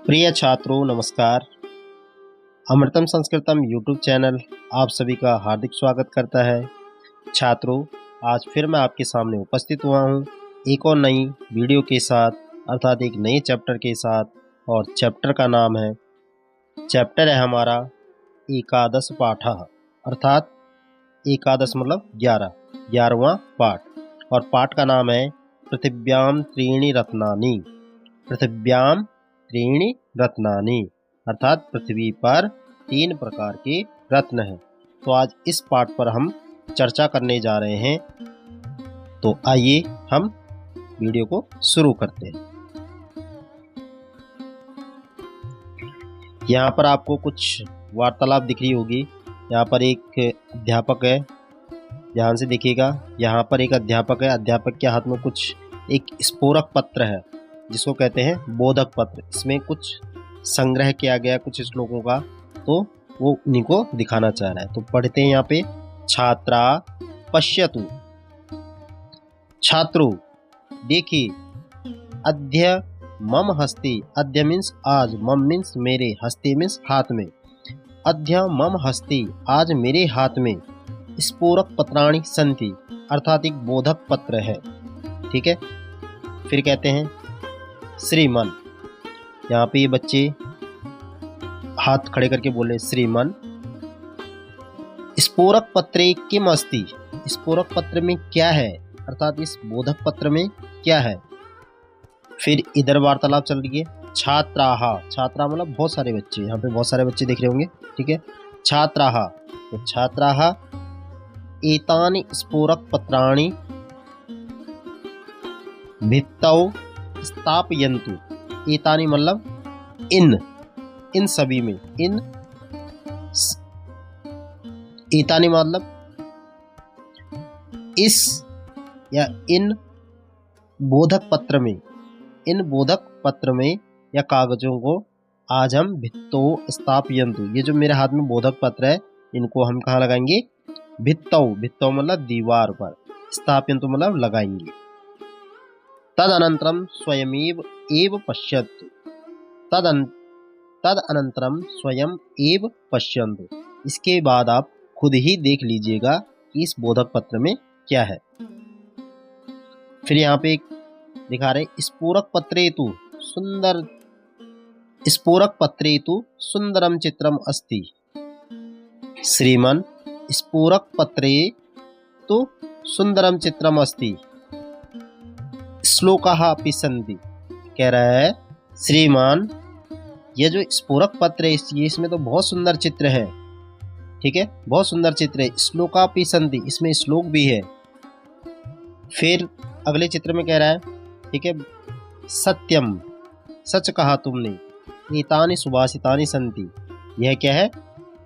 प्रिय छात्रों नमस्कार। अमृतम संस्कृतम यूट्यूब चैनल आप सभी का हार्दिक स्वागत करता है। छात्रों, आज फिर मैं आपके सामने उपस्थित हुआ हूँ एक और नई वीडियो के साथ, अर्थात एक नए चैप्टर के साथ। और चैप्टर का नाम है चैप्टर है हमारा एकादश पाठः, अर्थात एकादश मतलब 11वां पाठ। और पाठ का नाम है पृथिव्याम त्रीणि रत्नानि। पृथिव्याम त्रीणि रत्नानि, अर्थात पृथ्वी पर 3 प्रकार के रत्न हैं। तो आज इस पाठ पर हम चर्चा करने जा रहे हैं। तो आइए हम वीडियो को शुरू करते हैं। यहाँ पर आपको कुछ वार्तालाप दिख रही होगी। यहाँ पर एक अध्यापक है, ध्यान से देखिएगा। यहाँ पर एक अध्यापक है, अध्यापक के हाथ में कुछ एक स्फोरक पत्र है जिसको कहते हैं बोधक पत्र। इसमें कुछ संग्रह किया गया कुछ श्लोकों का, तो वो उन्हीं को दिखाना चाह रहा है। तो पढ़ते हैं यहाँ पे। छात्रा पश्यतु, छात्रों देखिए। अद्य मम हस्ते, अद्य मीन्स आज, मम मीन्स मेरे, हस्ते मीन्स हाथ में। अद्य मम हस्ते, आज मेरे हाथ में स्फोरक पत्राणि सन्ति, अर्थात एक बोधक पत्र है। ठीक है। फिर कहते हैं श्रीमन, यहाँ पे ये बच्चे हाथ खड़े करके बोले श्रीमन। स्फोरक पत्रे किम अस्ति, स्फोरक पत्र में क्या है, अर्थात इस बोधक पत्र में क्या है। फिर इधर वार्तालाप चल रही है। छात्राः, छात्रा मतलब बहुत सारे बच्चे, यहाँ पे बहुत सारे बच्चे दिख रहे होंगे। ठीक है। छात्राः, तो छात्राः एतानि स्फोरक पत्राणि भित्तौ स्थापयन्तु। एतानि मतलब इन सभी में, एतानि मतलब इस या इन बोधक पत्र में, इन बोधक पत्र में या कागजों को आज हम भित्तौ स्थापयन्तु, ये जो मेरे हाथ में बोधक पत्र है इनको हम कहाँ लगाएंगे, भित्तौ। भित्तौ मतलब दीवार पर, स्थापयन्तु मतलब लगाएंगे। तदनंतरम स्वयमेव एव पश्यन्तु, तदनंतरम स्वयं एव पश्यन्तु, इसके बाद आप खुद ही देख लीजिएगा कि इस बोधक पत्र में क्या है। फिर यहाँ पे एक दिखा रहे स्फोरक पत्रेतु सुंदर, स्फोरक पत्रेतु सुंदरम चित्रम अस्ति। श्रीमन स्फोरक पत्रे तो सुंदरम चित्रम अस्ति श्लोकाः अपि सन्ति। कह रहा है श्रीमान, ये जो स्फोरक पत्र है इसमें तो बहुत सुंदर चित्र है। ठीक है, बहुत सुंदर चित्र है। श्लोकाः अपि सन्ति, इसमें श्लोक भी है। फिर अगले चित्र में कह रहा है, ठीक है, सत्यम, सच कहा तुमने। एतानि सुभाषितानि सन्ति, यह क्या है,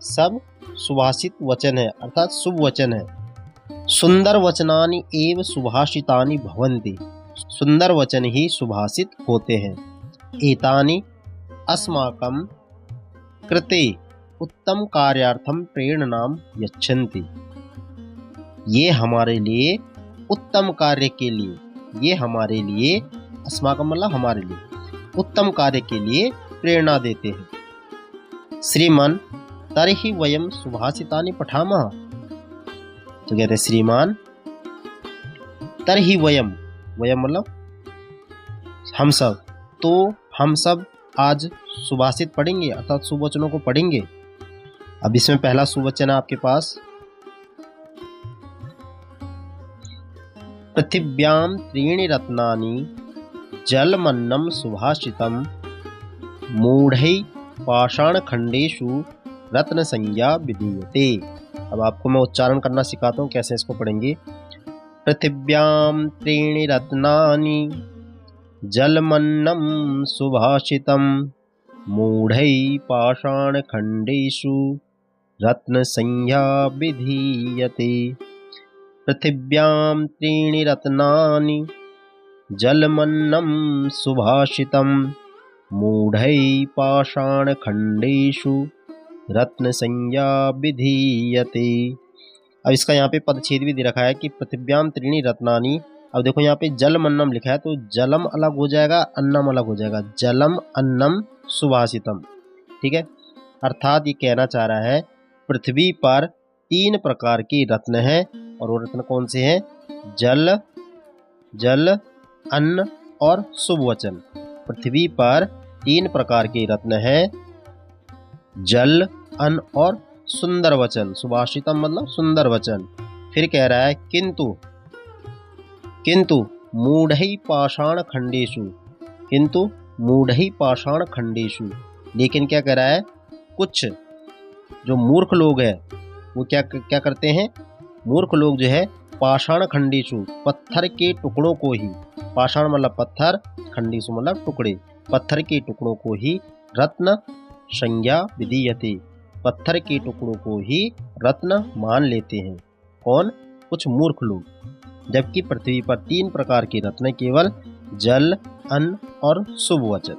सब सुभाषित वचन है, अर्थात शुभ वचन है। सुंदर वचनानि एव सुभाषितानि भवन्ति, सुंदर वचन ही सुभाषित होते हैं। एतानि अस्माकं कृते उत्तम कार्यार्थम प्रेरणाम यच्छन्ति, ये हमारे लिए उत्तम कार्य के लिए, ये हमारे लिए, अस्माकं मतलब हमारे लिए, उत्तम कार्य के लिए प्रेरणा देते हैं। श्रीमान तर्हि वयं सुभाषितानि पठामः, तो कहते हैं श्रीमान तर्हि वयं, वयम मतलब हम सब, तो हम सब आज सुभाषित पढ़ेंगे, अर्थात सुवचनों को पढ़ेंगे। अब इसमें पहला सुवचन है आपके पास, पृथिव्याम त्रीणि रत्नानि जलमन्नं सुभाषितम मूढ़ै पाषाणखंडेषु रत्न संज्ञा विधीयते। अब आपको मैं उच्चारण करना सिखाता हूँ, कैसे इसको पढ़ेंगे। पृथिव्याम त्रीणि रत्नानि जलमन्नं सुभाषितं मूढ़ै पाषाणखंडेषु रत्न संज्ञा विधीयते। पृथिव्याम त्रीणि रत्नानि जलमन्नं सुभाषितं मूढ़ै पाषाणखंडेषु रत्न संज्ञा विधीयते। अब इसका यहाँ पे पदच्छेद भी दे रखा है कि पृथिव्याम त्रीणि रत्नानि, अब देखो यहाँ पे जलम अन्नम लिखा है, तो जलम अलग हो जाएगा, अन्नम अलग हो जाएगा, जलम अन्नम सुभाषितम। ठीक है, अर्थात ये कहना चाह रहा है पृथ्वी पर 3 प्रकार की रत्न हैं, और वो रत्न कौन से हैं? जल, जल, अन्न और शुभ वचन। पृथ्वी पर 3 प्रकार के रत्न हैं, जल, अन्न और सुंदर वचन। सुभाषितम मतलब सुंदर वचन। फिर कह रहा है किंतु, किंतु मूढ़ै पाषाण खंडेषु, किंतु मूढ़ै पाषाण खंडेषु। लेकिन क्या कह रहा है, कुछ जो मूर्ख लोग हैं वो क्या क्या करते हैं? मूर्ख लोग जो है पाषाण खंडेषु, पत्थर के टुकड़ों को ही, पाषाण मतलब पत्थर, खंडेषु मतलब टुकड़े, पत्थर के टुकड़ों को ही रत्न संज्ञा विधीयते, पत्थर के टुकड़ों को ही रत्न मान लेते हैं। कौन? कुछ मूर्ख लोग। जबकि पृथ्वी पर 3 प्रकार के रत्न केवल जल, अन्न और शुभ वचन।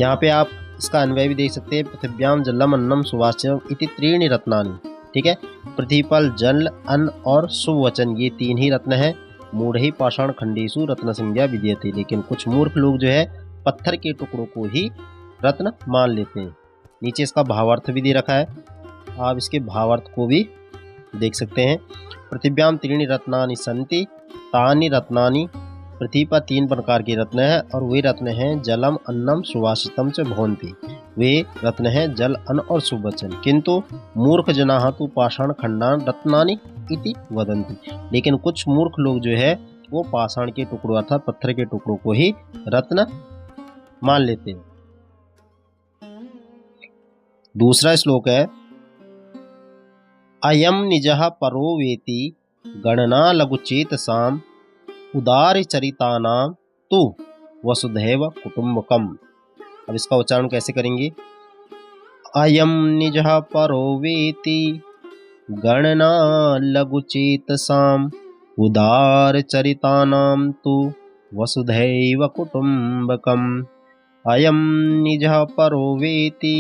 यहाँ पे आप इसका अन्वय भी देख सकते हैं, पृथिव्याम जलम अन्नम सुभाषितम इति त्रीणि रत्नानि। ठीक है, पृथ्वी पर जल, अन्न और शुभ वचन ये 3 ही रत्न हैं। मूढ़ै पाषाण खंडेषु रत्न संज्ञा विधीयते। लेकिन कुछ मूर्ख लोग जो है पत्थर के टुकड़ों को ही रत्न मान लेते हैं। नीचे इसका भावार्थ भी दे रखा है, आप इसके भावार्थ को भी देख सकते हैं। पृथिव्याम त्रीणि रत्नानि सन्ति तानि रत्नानि, पृथ्वी पर 3 प्रकार के रत्न हैं, और वे रत्न हैं जलम, अन्नम, सुभाषितम च भवन्ति। वे रत्न हैं जल, अन्न और शुभ वचन। किंतु मूर्ख जनाः तु पाषाण खंडान रत्नानि इति वदन्ति। लेकिन कुछ मूर्ख लोग जो है वो पाषाण के टुकड़ों अर्थात पत्थर के टुकड़ों को ही रत्न मान लेते हैं। दूसरा श्लोक है अयम निजः परो वेति गणना लघुचेतसाम उदारचरितानां तु वसुधैव कुटुम्बकम्। अब इसका उच्चारण कैसे करेंगे? अयम निजः परो वेति गणना लघुचेतसाम उदारचरितानां तु वसुधैव कुटुम्बकम्। अयम निजः परो वेति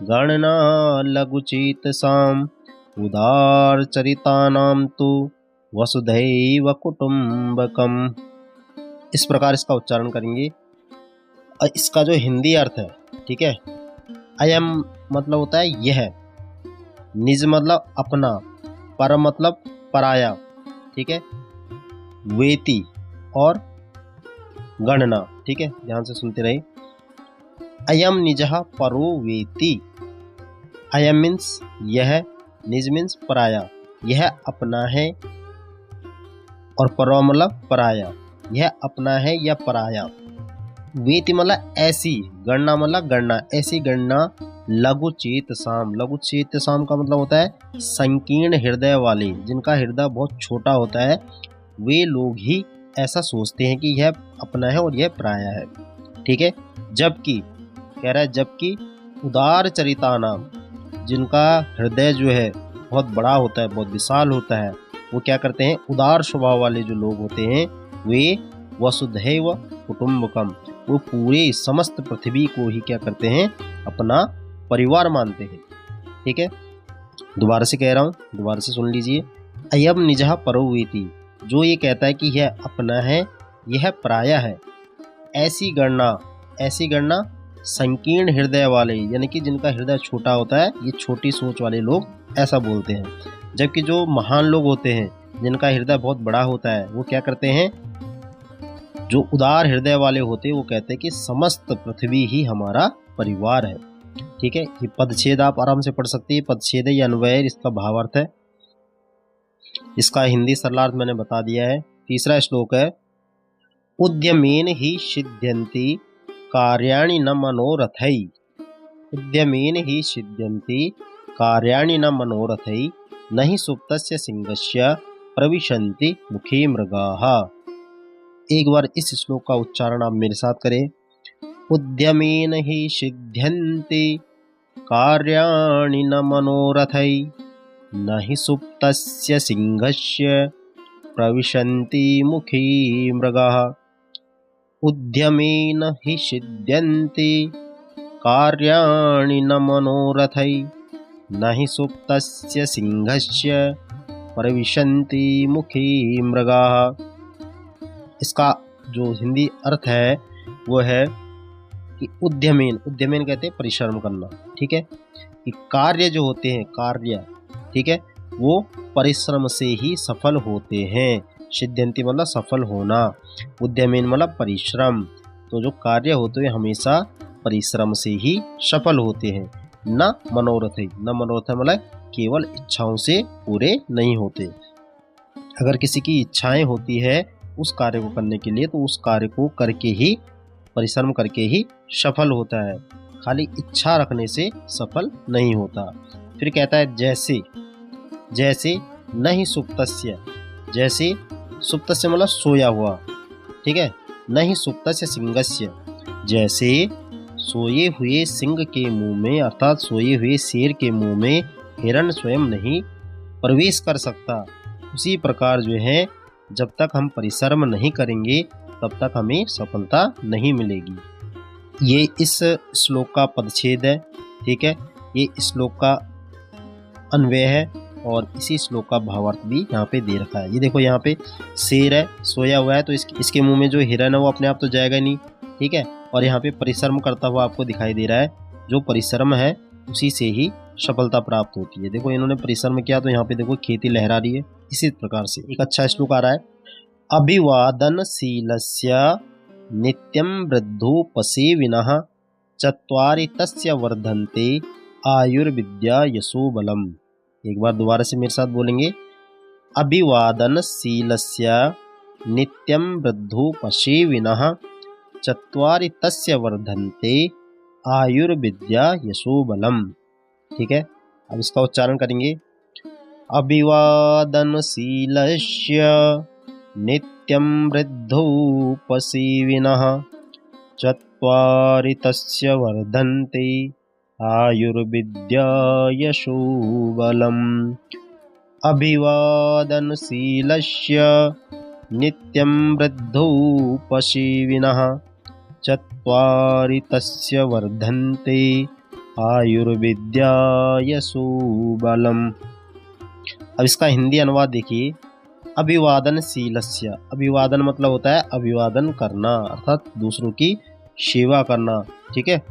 गणना लघुचेतसाम उदारचरितानां तु वसुधैव कुटुम्बकम्। इस प्रकार इसका उच्चारण करेंगे। इसका जो हिंदी अर्थ है, ठीक है, अयम मतलब होता है यह, निज मतलब अपना, पर मतलब पराया, ठीक है, वेति और गणना। ठीक है, ध्यान से सुनते रहिए। अयम निजः परो वेति, अयम मीन्स यह, निज मीन्स पराया, यह अपना है, और परो मतलब पराया, यह अपना है या पराया। वेति मतलब ऐसी, गणना मतलब गणना, ऐसी गणना लघु चेत साम। लघु चेत साम का मतलब होता है संकीर्ण हृदय वाले, जिनका हृदय बहुत छोटा होता है, वे लोग ही ऐसा सोचते हैं कि यह अपना है और यह पराया है। ठीक है, जबकि कह रहा है जबकि उदार चरिता नाम, जिनका हृदय जो है बहुत बड़ा होता है, बहुत विशाल होता है, वो क्या करते हैं, उदार स्वभाव वाले जो लोग होते हैं वे वसुधैव कुटुम्बकम, वो पूरे समस्त पृथ्वी को ही क्या करते हैं, अपना परिवार मानते हैं। ठीक है, दोबारा से कह रहा हूँ, दोबारा से सुन लीजिए। अयम निजः परो वेति, जो ये कहता है कि यह अपना है, यह पराया है, ऐसी गणना संकीर्ण हृदय वाले, यानी कि जिनका हृदय छोटा होता है, ये छोटी सोच वाले लोग ऐसा बोलते हैं। जबकि जो महान लोग होते हैं, जिनका हृदय बहुत बड़ा होता है, वो क्या करते हैं, जो उदार हृदय वाले होते हैं, वो कहते हैं कि समस्त पृथ्वी ही हमारा परिवार है। ठीक है, ये पदच्छेद आप आराम से पढ़ सकते हैं। पदच्छेद या अन्वय, इसका भावार्थ है। इसका हिंदी सरलार्थ मैंने बता दिया है। तीसरा श्लोक है उद्यमेन ही सिद्ध्यन्ति कार्याणि न मनोरथै। उद्यमेन ही सिद्ध्यन्ति कार्याणि न मनोरथै न हि सुप्तस्य सिंहस्य प्रविशन्ति मुखे मृगाः। एक बार इस श्लोक का उच्चारण आप मेरे साथ करें। उद्यमेन ही सिद्ध्यन्ति कार्याणि न मनोरथै न हि सुप्तस्य सिंहस्य प्रविशन्ति मुखे मृगाः। उद्यमेन हि सिद्ध्यन्ति कार्याणि न मनोरथै न हि सुप्तस्य सिंहस्य प्रविशन्ति मुखी मृगाः। इसका जो हिंदी अर्थ है वो है कि उद्यमेन, उद्यमेन कहते हैं परिश्रम करना, ठीक है, कि कार्य जो होते हैं कार्य, ठीक है, वो परिश्रम से ही सफल होते हैं। सिद्ध्यन्ति मतलब सफल होना, उद्यमेन मतलब परिश्रम। तो जो कार्य होते हैं हमेशा परिश्रम से ही सफल होते हैं, न मनोरथ। न मनोरथ मतलब केवल इच्छाओं से पूरे नहीं होते। अगर किसी की इच्छाएं होती है उस कार्य को करने के लिए तो उस कार्य को करके ही, परिश्रम करके ही सफल होता है, खाली इच्छा रखने से सफल नहीं होता। फिर कहता है जैसे, जैसे नहीं सुप्तस्य, जैसे सुप्तस्य मतलब सोया हुआ, ठीक है, नहीं सुप्तस्य सिंहस्य, जैसे सोए हुए सिंह के मुंह में अर्थात सोए हुए शेर के मुंह में हिरण स्वयं नहीं प्रवेश कर सकता, उसी प्रकार जो है जब तक हम परिश्रम नहीं करेंगे तब तक हमें सफलता नहीं मिलेगी। ये इस श्लोक का पदच्छेद है, ठीक है, ये इस श्लोक का अन्वय है और इसी श्लोक का भावार्थ भी यहाँ पे दे रखा है। ये देखो यहाँ पे शेर है, सोया हुआ है, तो इसके मुंह में जो हिरण है वो अपने आप तो जाएगा नहीं, ठीक है, और यहाँ पे परिश्रम करता हुआ आपको दिखाई दे रहा है। जो परिश्रम है उसी से ही सफलता प्राप्त होती है। देखो इन्होंने परिश्रम किया तो यहाँ पे देखो खेती लहरा रही है। इसी प्रकार से एक अच्छा श्लोक आ रहा है, अभिवादनशीलस्य नित्यं वृद्धोपसेविनः चत्वारि तस्य वर्धन्ते आयुर्विद्या यशो बलम। एक बार दोबारा से मेरे साथ बोलेंगे, अभिवादनशीलस्य नित्यं वृद्धोपसेविनः चत्वारि तस्य वर्धन्ते आयुर्विद्या यशो बलम। ठीक है, अब इसका उच्चारण करेंगे, अभिवादनशीलस्य नित्यं वृद्धोपसेविनः चत्वारि तस्य वर्धन्ते आयुर्विद्या यशो बलम्। अभिवादनशीलस्य नित्यं वृद्धोपसेविनः चत्वारि तस्य वर्धन्ते आयुर्विद्या यशो बलम्। अब इसका हिंदी अनुवाद देखिए, अभिवादनशीलस्य, अभिवादन मतलब होता है अभिवादन करना अर्थात दूसरों की सेवा करना, ठीक है।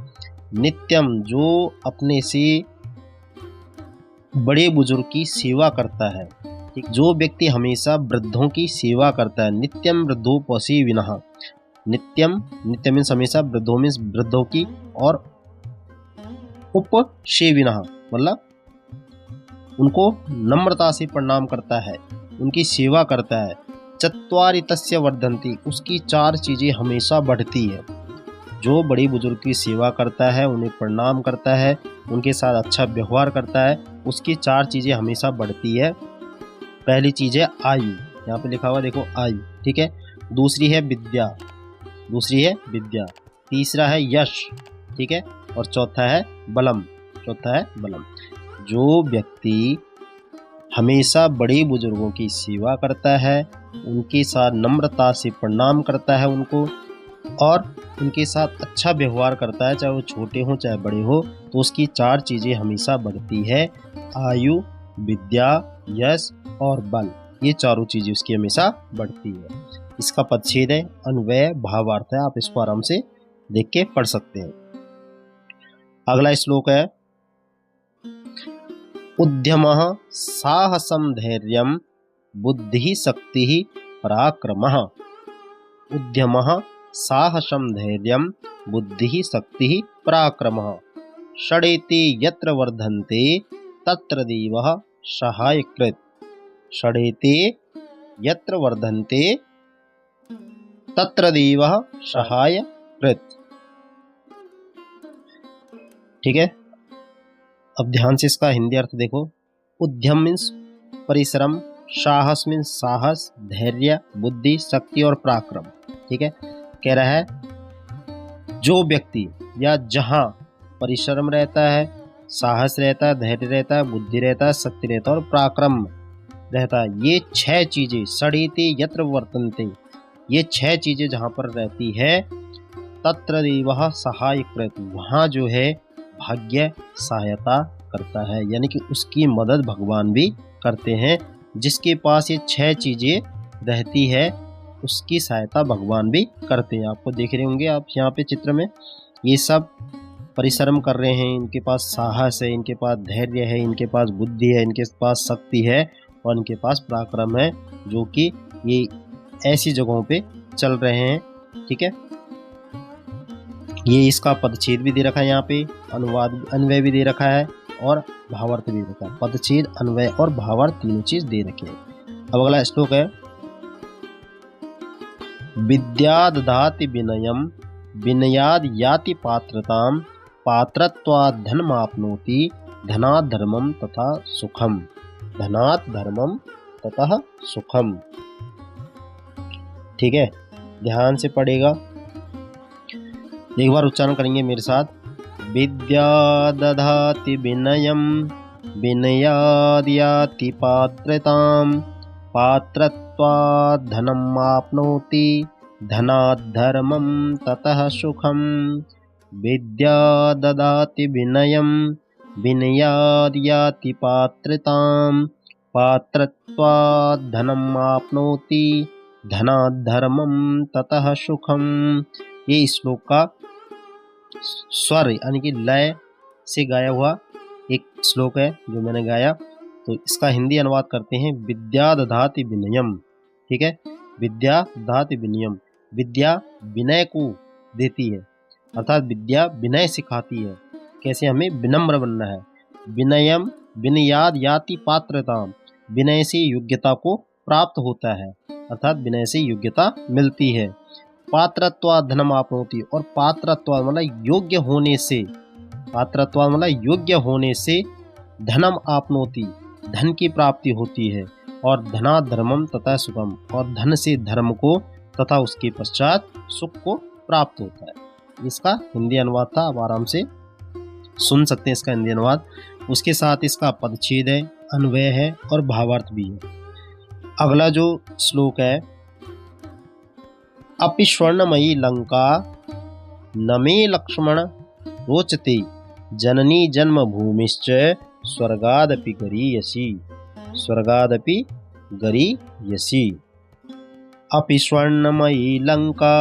नित्यम जो अपने से बड़े बुजुर्ग की सेवा करता है, ठीक, जो व्यक्ति हमेशा वृद्धों की सेवा करता है। नित्यम वृद्धोपसेविनः, नित्यम, नित्य मीन्स हमेशा, वृद्धों मीन्स वृद्धों की, और उपसेविनः मतलब उनको नम्रता से प्रणाम करता है, उनकी सेवा करता है। चत्वारि तस्य वर्धन्ति, उसकी चार चीज़ें हमेशा बढ़ती है। जो बड़ी बुजुर्ग की सेवा करता है, उन्हें प्रणाम करता है, उनके साथ अच्छा व्यवहार करता है, उसकी चार चीज़ें हमेशा बढ़ती है। पहली चीज़ है आयु, यहाँ पे लिखा हुआ देखो आयु, ठीक है। दूसरी है विद्या, दूसरी है विद्या। तीसरा है यश, ठीक है, और चौथा है बलम, चौथा है बलम। जो व्यक्ति हमेशा बड़े बुजुर्गों की सेवा करता है, उनके साथ नम्रता से प्रणाम करता है उनको, और उनके साथ अच्छा व्यवहार करता है, चाहे वो छोटे हों चाहे बड़े हो, तो उसकी चार चीज़ें हमेशा बढ़ती है, आयु, विद्या, यश और बल। ये चारों चीज़ें उसकी हमेशा बढ़ती है। इसका पदच्छेद है, अन्वय, भावार्थ है, आप इसको आराम से देख के पढ़ सकते हैं। अगला श्लोक है, उद्यमः साहसं धैर्यं बुद्धिः शक्तिः पराक्रमः। उद्यमः साहसं धैर्यं बुद्धिः शक्तिः पराक्रमः। षडेते यत्र वर्धन्ते तत्र देवः सहायकृत्। षडेते यत्र वर्धन्ते तत्र देवः सहायकृत्। ठीक है, अब ध्यान से इसका हिंदी अर्थ देखो। उद्यम मीन्स परिश्रम, साहस मीन्स साहस, धैर्य, बुद्धि, शक्ति और पराक्रम। ठीक है, कह रहा है जो व्यक्ति या जहाँ परिश्रम रहता है, साहस रहता है, धैर्य रहता है, बुद्धि रहता है, शक्ति रहता है और पराक्रम रहता है, ये छह चीजें, षडेते यत्र वर्तन्ते, ये छह चीजें जहाँ पर रहती है, तत्र देवः सहायकृत्, वहाँ जो है भाग्य सहायता करता है, यानी कि उसकी मदद भगवान भी करते हैं। जिसके पास ये 6 चीज़ें रहती है उसकी सहायता भगवान भी करते हैं। आपको देख रहे होंगे आप यहाँ पे चित्र में, ये सब परिश्रम कर रहे हैं, इनके पास साहस है, इनके पास धैर्य है, इनके पास बुद्धि है, इनके पास शक्ति है और इनके पास पराक्रम है, जो कि ये ऐसी जगहों पे चल रहे हैं। ठीक है, ये इसका पदच्छेद भी दे रखा है, यहाँ पे अनुवाद अन्वय भी दे रखा है और भावार्थ भी दे रखा है। पदच्छेद, अन्वय और भावार्थ तीनों चीज दे रखे हैं। अब अगला श्लोक है, विद्या दधाति विनयम विनयाद याति पात्रताम पात्रत्वात् धनमाप्नोति धनात् धर्मम तथा सुखम। धनात् धर्मम तथा सुखम। ठीक है, ध्यान से पढ़ेगा, एक बार उच्चारण करेंगे मेरे साथ। विद्या दधाति विनयम विनयाद् याति पात्रताम पात्रत्वात् धनम् आप्नोति धनात् धर्मं ततः सुखम। विद्या ददाति विनयम विनयाद् याति पात्रताम पात्रत्वात् धनम् आप्नोति धनात् धर्मं ततः सुखम। ये श्लोक का स्वर यानी कि लय से गाया हुआ एक श्लोक है जो मैंने गाया। तो इसका हिंदी अनुवाद करते हैं, विद्या दधाति विनयम। ठीक है, विद्या दधाति विनयम, विद्या विनय को देती है, अर्थात विद्या विनय सिखाती है, कैसे हमें विनम्र बनना है। विनयम विनयाद याति पात्रताम, विनय से योग्यता को प्राप्त होता है, अर्थात विनय से योग्यता मिलती है। पात्रत्वात् धनम आपनोति, और पात्रत्वात् मतलब योग्य होने से, पात्रत्वात् मतलब योग्य होने से धनम आपनोति, धन की प्राप्ति होती है। और धना धर्मम तथा सुखम, और धन से धर्म को तथा उसके पश्चात सुख को प्राप्त होता है। इसका हिंदी अनुवाद था, आप आराम से सुन सकते हैं इसका हिंदी अनुवाद। उसके साथ इसका पदच्छेद है, अन्वय है और भावार्थ भी है। अगला जो श्लोक है, अपि स्वर्णमयी लंका न मे लक्ष्मण रोचते जननी जन्मभूमिश्च स्वर्गादपि गरीयसी। स्वर्गादपि गरीयसी। अपि स्वर्णमयी लंका,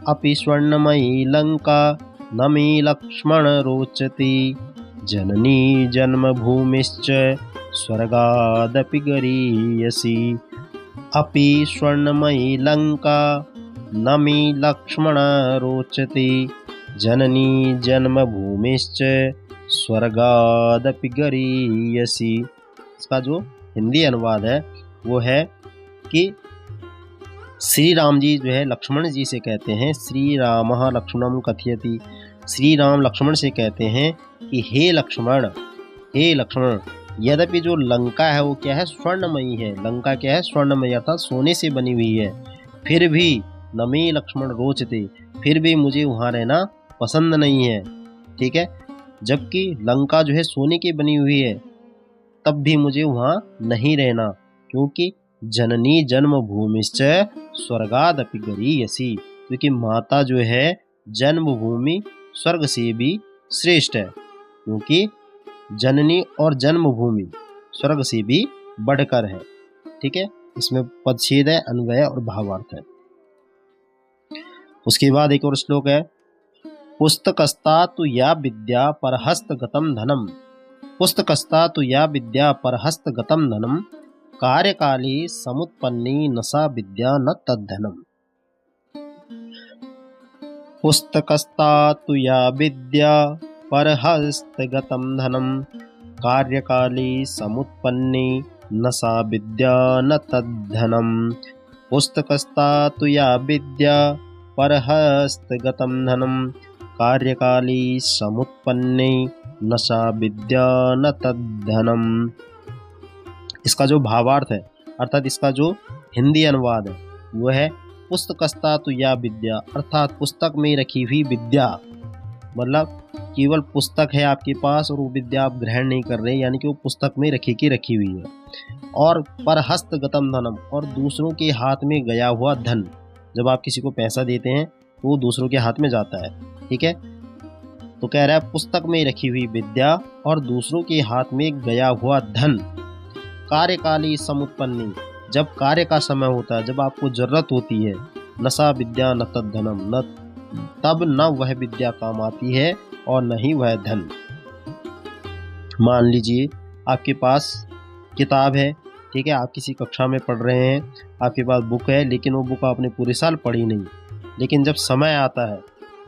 अपि स्वर्णमयी लंका न मे लक्ष्मण रोचते जननी जन्मभूमिश्च स्वर्गादपि गरीयसी। अपि स्वर्णमयी लंका न मे लक्ष्मण रोचते जननी जन्मभूमिश्च स्वर्गादपि गरीयसी। इसका जो हिंदी अनुवाद है वो है कि श्री राम जी जो है लक्ष्मण जी से कहते हैं, श्री रामः लक्ष्मणं कथयति, श्री राम लक्ष्मण से कहते हैं कि हे लक्ष्मण, हे लक्ष्मण, यद्यपि जो लंका है वो क्या है, स्वर्णमयी है। लंका क्या है, स्वर्णमयी अर्थात सोने से बनी हुई है। फिर भी न मे लक्ष्मण रोचते, फिर भी मुझे वहाँ रहना पसंद नहीं है। ठीक है, जबकि लंका जो है सोने की बनी हुई है, तब भी मुझे वहाँ नहीं रहना, क्योंकि जननी जन्मभूमिश्च स्वर्गादपि गरीयसी, क्योंकि माता जो है जन्मभूमि स्वर्ग से भी श्रेष्ठ है, क्योंकि जननी और जन्मभूमि स्वर्ग से भी बढ़कर है। ठीक है, इसमें पदच्छेद है, अन्वय और भावार्थ है। उसके बाद एक और श्लोक है, पुस्तकस्ता तु या विद्या परहस्तगतं धनम, पुस्तकस्ता तु या विद्या परहस्तगतं धनम कार्यकाले समुत्पन्नी न सा विद्या न तद्धनम। पुस्तकस्ता तु या विद्या परहस्तगतं धनम कार्यकाले समुत्पन्नी न सा विद्या न तद्धनम। पुस्तकस्ता तु या विद्या परहस्तगतं धनम कार्यकाले समुत्पन्ने न सा विद्या न तद्धनम। इसका जो भावार्थ है, अर्थात इसका जो हिंदी अनुवाद है वो है, पुस्तकस्ता तु या विद्या, अर्थात पुस्तक में रखी हुई विद्या, मतलब केवल पुस्तक है आपके पास और वो विद्या आप ग्रहण नहीं कर रहे, यानी कि वो पुस्तक में रखी हुई है। और परहस्तगतं धनम, और दूसरों के हाथ में गया हुआ धन, जब आप किसी को पैसा देते हैं तो वो दूसरों के हाथ में जाता है। ठीक है, तो कह रहा है पुस्तक में रखी हुई विद्या और दूसरों के हाथ में गया हुआ धन कार्यकाली समुत्पन्नी, जब कार्य का समय होता है, जब आपको जरूरत होती है, न सा विद्या न तद्धनम, न तब न वह विद्या काम आती है और न ही वह धन। मान लीजिए आपके पास किताब है, ठीक है, आप किसी कक्षा में पढ़ रहे हैं, आपके पास बुक है, लेकिन वो बुक आपने पूरे साल पढ़ी नहीं, लेकिन जब समय आता है,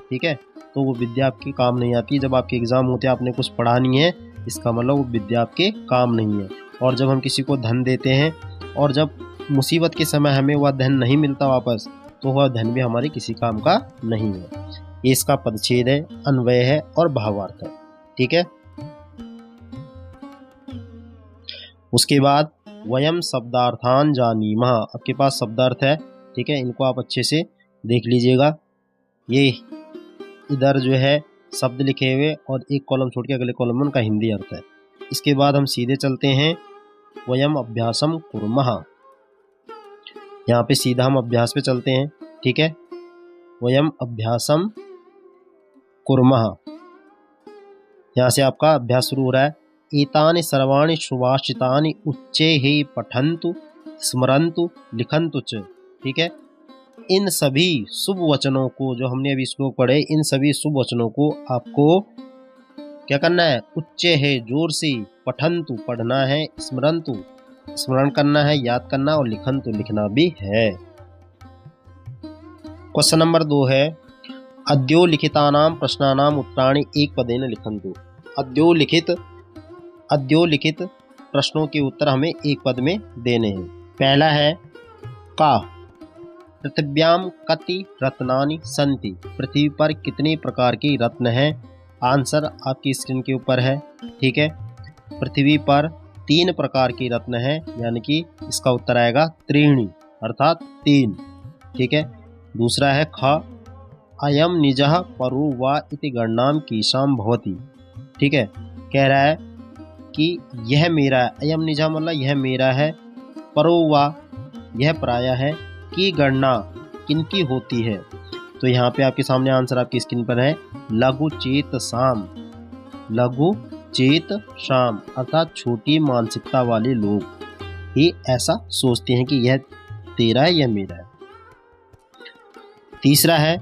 ठीक है, तो वो विद्या आपके काम नहीं आती। जब आपके एग्ज़ाम होते हैं, आपने कुछ पढ़ा नहीं है, इसका मतलब वो विद्या आपके काम नहीं है। और जब हम किसी को धन देते हैं और जब मुसीबत के समय हमें वह धन नहीं मिलता वापस, तो वह धन भी हमारे किसी काम का नहीं है। ये इसका पदच्छेद है, अन्वय है और भावार्थ है, ठीक है। उसके बाद वयम शब्दार्थान जानीमः, आपके पास शब्दार्थ है, ठीक है, इनको आप अच्छे से देख लीजिएगा। ये इधर जो है शब्द लिखे हुए और एक कॉलम छोड़ के अगले कॉलम में उनका हिंदी अर्थ है। इसके बाद हम सीधे चलते हैं वयम अभ्यासम कुर्मः, यहाँ पे सीधा हम अभ्यास पे चलते हैं, ठीक है। वयम अभ्यासम कुर्मः, यहाँ से आपका अभ्यास शुरू हो रहा है। एतानि सर्वाणि सुभाषितानि उच्चैः पठन्तु स्मरन्तु लिखन्तु च, ठीक है। इन सभी शुभ वचनों को, जो हमने अभी श्लोक पढ़े, इन सभी शुभ वचनों को आपको क्या करना है, उच्चैः है, जोर से, पठन्तु पढ़ना है, स्मरन्तु स्मरण करना है, याद करना, और लिखन्तु लिखना भी है। क्वेश्चन नंबर 2 है अद्यो लिखितानाम प्रश्नानाम उत्तराणि एक पदेन लिखन्तु। अद्यो लिखित प्रश्नों के उत्तर हमें एक पद में देने हैं। पहला है का, पृथिव्याम कति रत्नानि सन्ति, पृथ्वी पर कितने प्रकार के रत्न हैं। आंसर आपकी स्क्रीन के ऊपर है, ठीक है। पृथ्वी पर 3 प्रकार के रत्न हैं, यानी कि इसका उत्तर आएगा त्रीणि, अर्थात 3, ठीक है। दूसरा है ख, अयम निजः परो वा इति गणनाम कीशाम भवति, ठीक है, कह रहा है कि यह मेरा है, अयम निजः मतलब यह मेरा है, परो वा यह पराया है, की गणना किनकी होती है। तो यहाँ पे आपके सामने आंसर आपकी स्क्रीन पर है, लघु चेत शाम, लघु चेत शाम, अर्थात छोटी मानसिकता वाले लोग ही ऐसा सोचते हैं कि यह तेरा है, यह मेरा है। तीसरा है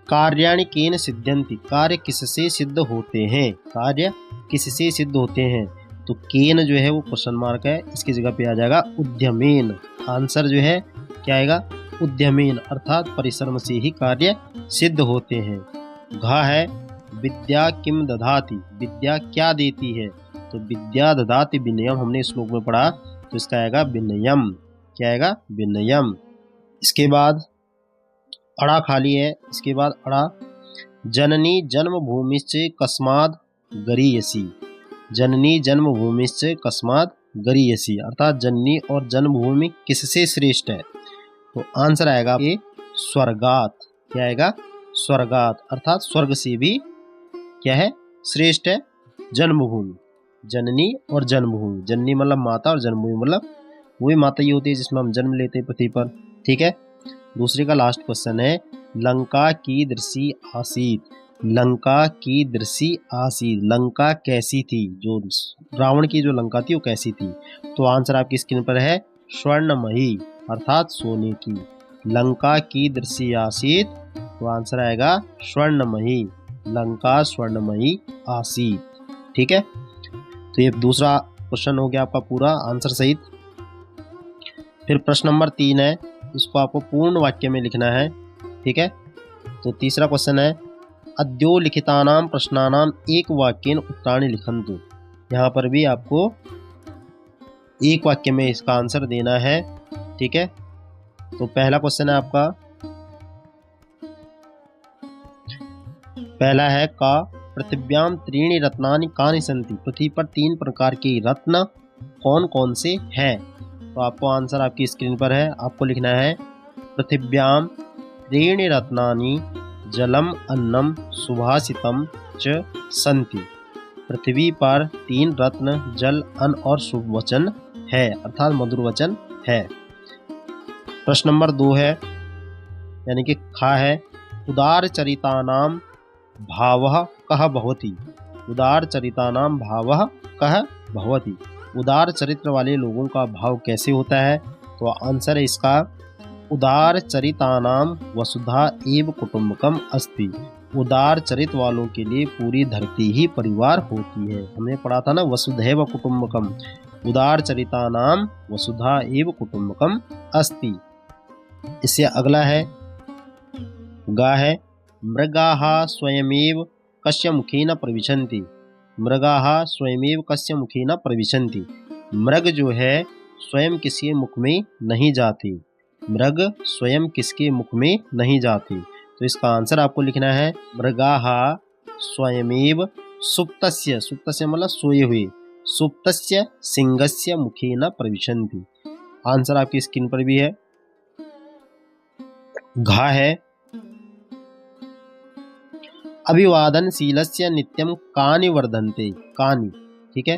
कार्याणि केन सिद्ध्यन्ति, कार्य किससे सिद्ध होते हैं, कार्य किससे सिद्ध होते हैं। तो केन जो है वो क्वेश्चन मार्क है, इसकी जगह पे आ जाएगा उद्यमेन। आंसर जो है क्या आएगा, उद्यमेन, अर्थात परिश्रम से ही कार्य सिद्ध होते हैं। घ है विद्या किम दधाति, विद्या क्या देती है। तो विद्या दधाति विनयम हमने श्लोक में पढ़ा, तो इसका आएगा विनयम, क्या आएगा, विनयम। इसके बाद अड़ा खाली है, इसके बाद अड़ा जननी जन्मभूमिश्च कस्माद् गरीयसी, जननी जन्मभूमिश्च कस्माद् गरीयसी, अर्थात जननी और जन्मभूमि किससे श्रेष्ठ है। तो आंसर आएगा ये स्वर्गात, क्या आएगा, स्वर्गात, अर्थात स्वर्ग से भी क्या है, श्रेष्ठ है जन्मभूमि। जननी और जन्मभूमि, जननी मतलब माता और जन्मभूमि मतलब वही माता ही होती है जिसमें हम जन्म लेते हैं पृथ्वी पर, ठीक है। दूसरे का लास्ट क्वेश्चन है लंका की दृश्य आसीत, लंका की दृश्य आसीत, लंका कैसी थी, जो रावण की जो लंका थी वो कैसी थी। तो आंसर आपकी स्क्रीन पर है स्वर्णमयी, अर्थात सोने की। लंका की दृश्य आसीत, तो आंसर आएगा स्वर्णमयी, लंका स्वर्णमयी आसीत, ठीक है। तो ये दूसरा क्वेश्चन हो गया आपका पूरा आंसर सहित। फिर प्रश्न नंबर 3 है, इसको आपको पूर्ण वाक्य में लिखना है, ठीक है। तो तीसरा क्वेश्चन है अद्यो लिखितानाम प्रश्नानाम एक वाक्येन उत्तराणि लिखन्तु। यहाँ पर भी आपको एक वाक्य में इसका आंसर देना है, ठीक है। तो पहला क्वेश्चन है आपका, पहला है का पृथिव्याम त्रीणि रत्नानि कानि सन्ति, पृथ्वी पर 3 प्रकार के रत्न कौन कौन से हैं। तो आपको आंसर आपकी स्क्रीन पर है, आपको लिखना है पृथिव्याम त्रीणि रत्नानि जलम अन्नम सुभाषितम च सन्ति, पृथ्वी पर 3 रत्न जल, अन्न और शुभ वचन है, अर्थात मधुर वचन है। प्रश्न नंबर 2 है, यानी कि खा है उदार चरितानाम भावः कः भवति, उदार चरितानाम भावः कः भवति। उदार चरित्र वाले लोगों का भाव कैसे होता है? तो आंसर है इसका उदार चरितानाम वसुधा एव कुटुंबकम अस्ति। उदार चरित्र वालों के लिए पूरी धरती ही परिवार होती है। हमने पढ़ा था ना वसुधैव कुटुंबकम। उदार चरितानाम वसुधा एव कुटुंबकम अस्ति। इससे अगला है गा है मृगाः स्वयमेव कस्य मुखेन प्रविशन्ति। मृगाः स्वयमेव कस्य मुखेन प्रविशन्ति। मृग जो है स्वयं किसी मुख में नहीं जाती। मृग स्वयं किसके मुख में नहीं जाती। तो इसका आंसर आपको लिखना है मृगाः स्वयमेव सुप्तस्य, सुप्तस्य मतलब सोए हुए, सुप्तस्य सिंहस्य मुखेन प्रविशन्ति। आंसर आपकी स्क्रीन पर भी है। घा है अभिवादनशीलस्य नित्यं कानि वर्धन्ते। कानि, ठीक है।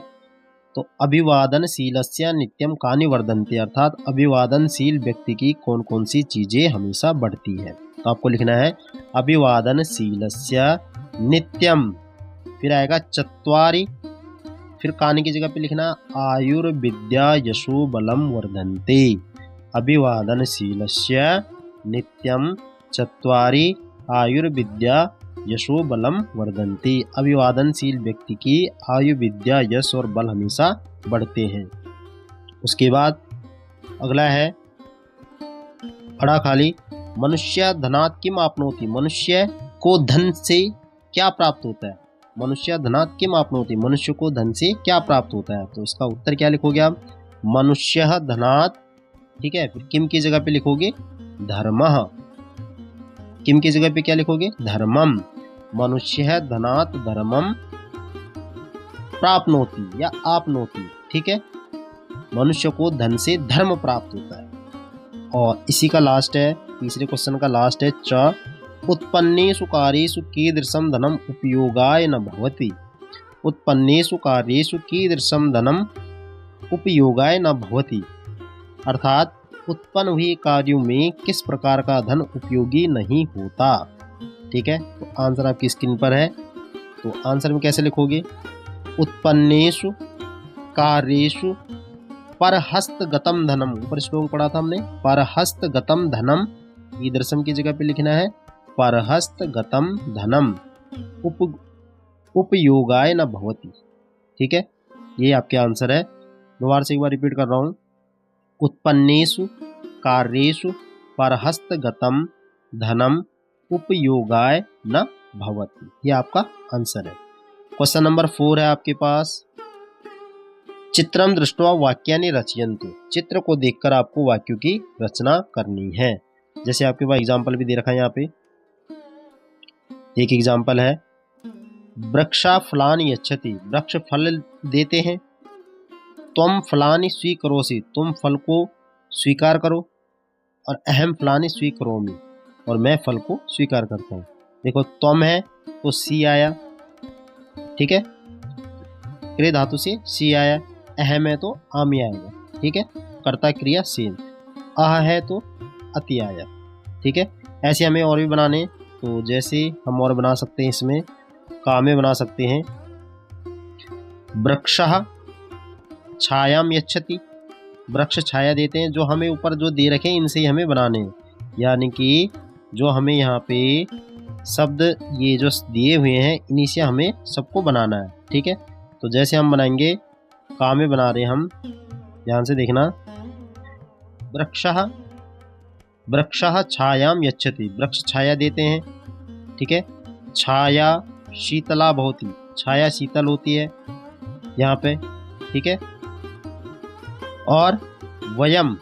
तो अभिवादनशीलस्य नित्यं कानि वर्धन्ते अर्थात अभिवादनशील व्यक्ति की कौन कौन सी चीजें हमेशा बढ़ती है। तो आपको लिखना है अभिवादनशीलस्य नित्यम, फिर आएगा चत्वारि, फिर कानि की जगह पे लिखना आयुर्विद्या यशो बलम वर्धन्ते। अभिवादनशीलस्य नित्यम चत्वारि आयुर्विद्या यशो बलम वर्धन्ति। अभिवादनशील व्यक्ति की आयु विद्या यश और बल हमेशा बढ़ते हैं। उसके बाद अगला है अड़ा खाली मनुष्य धनात् किम आपनोति। मनुष्य को धन से क्या प्राप्त होता है? मनुष्य धनात् किम आपनोति, मनुष्य को धन से क्या प्राप्त होता है? तो इसका उत्तर क्या लिखोगे आप? मनुष्य धनात्, ठीक है। फिर किम की जगह पे लिखोगे धर्मः। किम की जगह पे क्या लिखोगे? धर्मम। मनुष्य धनात् धर्मम प्राप्नोति या आपनोति, ठीक है। मनुष्य को धन से धर्म प्राप्त होता है। और इसी का लास्ट है, तीसरे क्वेश्चन का लास्ट है च उत्पन्नेषु कार्येषु कीदृशं धनम उपयोगाय न भवति। उत्पन्नेषु कार्येषु कीदृशं धनम उपयोगाय न भवति अर्थात उत्पन्न हुए कार्यों में किस प्रकार का धन उपयोगी नहीं होता, ठीक है। तो आंसर आपकी स्क्रीन पर है। तो आंसर में कैसे लिखोगे? उत्पन्नेषु कार्येषु परहस्तगतम धनम। ऊपर श्लोक पढ़ा था हमने, परहस्तगतम धनम, ईदृशम की जगह पे लिखना है परहस्तगतम धनम उपयोगाय न भवति, ठीक है। ये आपके आंसर है। दोबारा से एक बार रिपीट कर रहा हूँ, उत्पन्नेषु कार्येषु परहस्तगतम धनम उपयोगाय न भवति। ये आपका आंसर है। क्वेश्चन नंबर 4 है आपके पास, चित्रम दृष्ट्वा वाक्यानि रचयन्तु। चित्र को देखकर आपको वाक्यों की रचना करनी है। जैसे आपके पास एग्जाम्पल भी दे रखा है यहाँ पे। एक एग्जाम्पल है वृक्षा फलानि यच्छति। वृक्ष फल देते हैं। त्वम फलानि स्वीकरोसि। तुम फल को स्वीकार करो। और अहम फलानि स्वीकरोमि। और मैं फल को स्वीकार करता हूँ। देखो त्वम है तो सी आया, ठीक है, क्रिया धातु से सी आया। अहम है तो आमी आएगा, ठीक है, कर्ता क्रिया सेम। अह है तो अति आया, ठीक है। ऐसे हमें और भी बनाने, तो जैसे हम और बना सकते हैं, इसमें कामे बना सकते हैं वृक्षः छायाम यच्छति। वृक्ष छाया देते हैं। जो हमें ऊपर जो दे रखे हैं इनसे ही हमें बनाने हैं, यानी कि जो हमें यहाँ पे शब्द ये जो दिए हुए हैं इन्हीं से हमें सबको बनाना है, ठीक है। तो जैसे हम बनाएंगे, कामे बना रहे हम, ध्यान से देखना, वृक्षः वृक्षः छायाम यच्छति। वृक्ष छाया देते हैं, ठीक है। छाया शीतला भवति। छाया शीतल होती है यहाँ पे, ठीक है। और वयम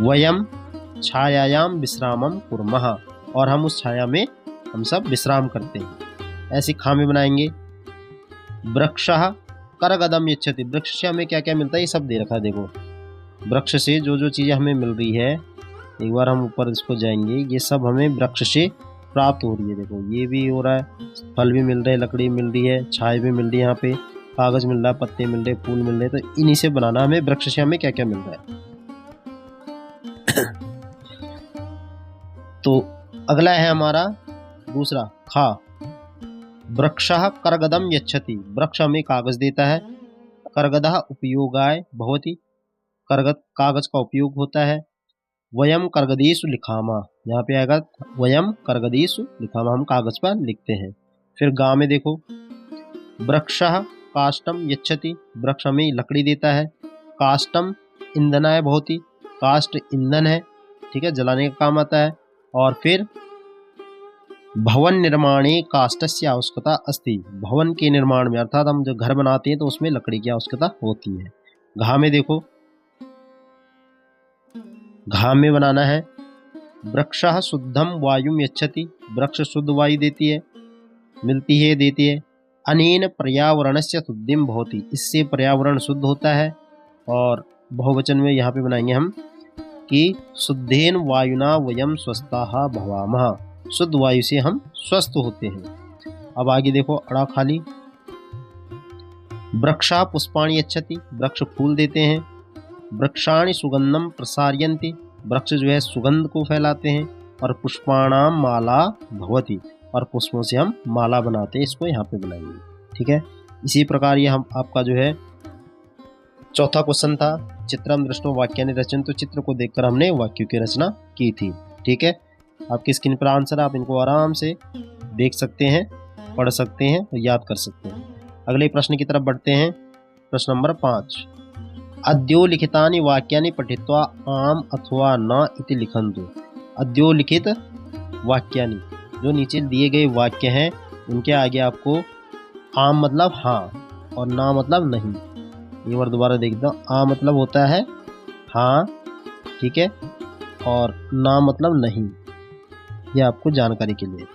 वयम छायायाम विश्रामम कुर्मः। और हम उस छाया में हम सब विश्राम करते हैं। ऐसी खामे बनाएंगे वृक्षः करगदम यच्छति। वृक्ष से हमें क्या क्या मिलता है ये सब दे रखा है। देखो वृक्ष से जो जो चीज़ें हमें मिल रही है, एक बार हम ऊपर इसको जाएंगे, ये सब हमें वृक्ष से प्राप्त हो रही है। देखो ये भी हो रहा है, फल भी मिल रहे हैं, लकड़ी मिल रही है, छाया भी मिल रही है, यहाँ पे कागज मिल रहा है, पत्ते मिल रहे, फूल मिल रहे। तो इन्हीं से बनाना हमें, वृक्ष से हमें क्या क्या मिल रहा है। तो अगला है हमारा दूसरा खा। वृक्षः कर्गदं यच्छति, वृक्ष हमें कागज देता है। कर्गदः उपयोगाय भवति, कर्गद कागज का उपयोग होता है। वयम कर्गदेषु लिखामः, यहाँ पे आएगा वयम कर्गदेषु लिखामः, हम कागज पर लिखते हैं। फिर गा में देखो, वृक्षः काष्ठम यच्छति, वृक्ष हमें लकड़ी देता है। काष्ठम ईंधनाय भवति, काष्ठ ईंधन है, ठीक है, जलाने का काम आता है। और फिर भवन निर्माणे काष्ठस्य आवश्यकता अस्ति, भवन के निर्माण में अर्थात हम जो घर बनाते हैं तो उसमें लकड़ी की आवश्यकता होती है। घा में देखो, घा में बनाना है, वृक्षः शुद्धम वायुम यच्छति, वृक्ष शुद्ध वायु देती है, मिलती है, देती है। अनेन पर्यावरणस्य शुद्धिम भवति, इससे पर्यावरण शुद्ध होता है। और बहुवचन में यहाँ पे बनाएंगे हम कि शुद्धेन वायुना वयम स्वस्थाः भवामः, शुद्ध वायु से हम स्वस्थ होते हैं। अब आगे देखो, अड़ा खाली, वृक्षा पुष्पाणि यच्छति, वृक्ष फूल देते हैं। वृक्षाणि सुगंधम प्रसारयन्ति, वृक्ष जो है सुगंध को फैलाते हैं। और पुष्पाणाम माला भवति, और पुष्पों से हम माला बनाते हैं, इसको यहाँ पे बनाएंगे, ठीक है। इसी प्रकार ये हम आपका जो है चौथा क्वेश्चन था, चित्रम दृष्टो वाक्यानि रचयन्तु, चित्र को देखकर हमने वाक्यों की रचना की थी, ठीक है। आपकी स्क्रीन पर आंसर, आप इनको आराम से देख सकते हैं, पढ़ सकते हैं और याद कर सकते हैं। अगले प्रश्न की तरफ बढ़ते हैं। प्रश्न नंबर 5, अद्योलिखितानि वाक्यानि पठित्वा आम अथवा न इति लिखन्तु। अद्योलिखित वाक्यानि, जो नीचे दिए गए वाक्य हैं उनके आगे आपको आम मतलब हाँ और ना मतलब नहीं, ये बार दोबारा देख दो। आ मतलब होता है हाँ, ठीक है, और ना मतलब नहीं, ये आपको जानकारी के लिए,